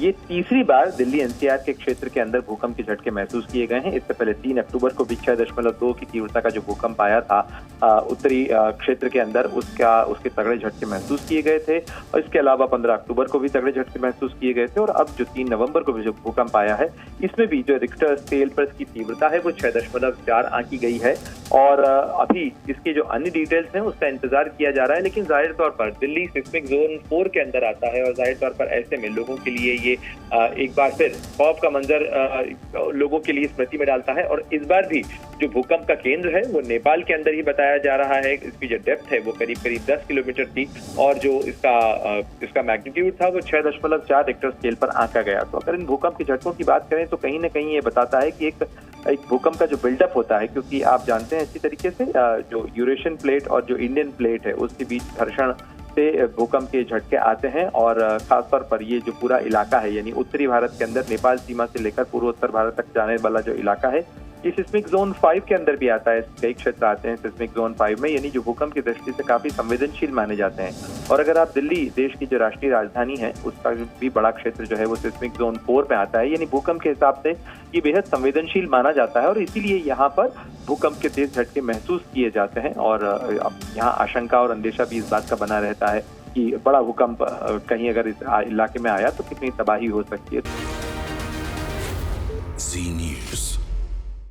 ये तीसरी बार दिल्ली एनसीआर के क्षेत्र के अंदर भूकंप के झटके महसूस किए गए हैं। इससे पहले 3 अक्टूबर को भी 6.2 की तीव्रता का जो भूकंप आया था उत्तरी क्षेत्र के अंदर, उसके तगड़े झटके महसूस किए गए थे। और इसके अलावा 15 अक्टूबर को भी तगड़े झटके महसूस किए गए थे। और अब जो 3 नवंबर को भी जो भूकंप आया है, इसमें भी जो रिक्टर स्केल पर इसकी तीव्रता है वो 6.4 आंकी गई है। और अभी इसके जो अन्य डिटेल्स हैं उसका इंतजार किया जा रहा है। लेकिन जाहिर तौर पर दिल्ली सिस्मिक जोन 4 के अंदर आता है और जाहिर तौर पर ऐसे में लोगों के लिए ये एक बार फिर खौफ का मंजर लोगों के लिए स्मृति में डालता है। और इस बार भी जो भूकंप का केंद्र है वो नेपाल के अंदर ही बताया जा रहा है। इसकी जो डेप्थ है वो करीब 10 किलोमीटर थी और जो इसका मैग्नीट्यूड था वो 6.4 रिक्टर स्केल पर आंका गया। तो अगर इन भूकंप के झटकों की बात करें तो कहीं ना कहीं ये बताता है कि एक भूकंप का जो बिल्डअप होता है, क्योंकि आप जानते हैं इसी तरीके से जो यूरेशियन प्लेट और जो इंडियन प्लेट है उसके बीच घर्षण से भूकंप के झटके आते हैं। और खासतौर पर ये जो पूरा इलाका है, यानी उत्तरी भारत के अंदर नेपाल सीमा से लेकर पूर्वोत्तर भारत तक जाने वाला जो इलाका है, ये सिस्मिक जोन 5 के अंदर भी आता है। कई क्षेत्र आते हैं सिस्मिक जोन 5 में, यानी जो भूकंप की दृष्टि से काफी संवेदनशील माने जाते हैं। और अगर आप दिल्ली, देश की जो राष्ट्रीय राजधानी है, उसका भी बड़ा क्षेत्र जो है वो सिस्मिक जोन 4 में आता है, यानी भूकंप के हिसाब से ये बेहद संवेदनशील माना जाता है। और इसीलिए यहाँ पर भूकंप के तेज झटके महसूस किए जाते हैं। और अब यहाँ आशंका और अंदेशा भी इस बात का बना रहता है कि बड़ा भूकंप कहीं अगर इस इलाके में आया तो कितनी तबाही हो सकती है।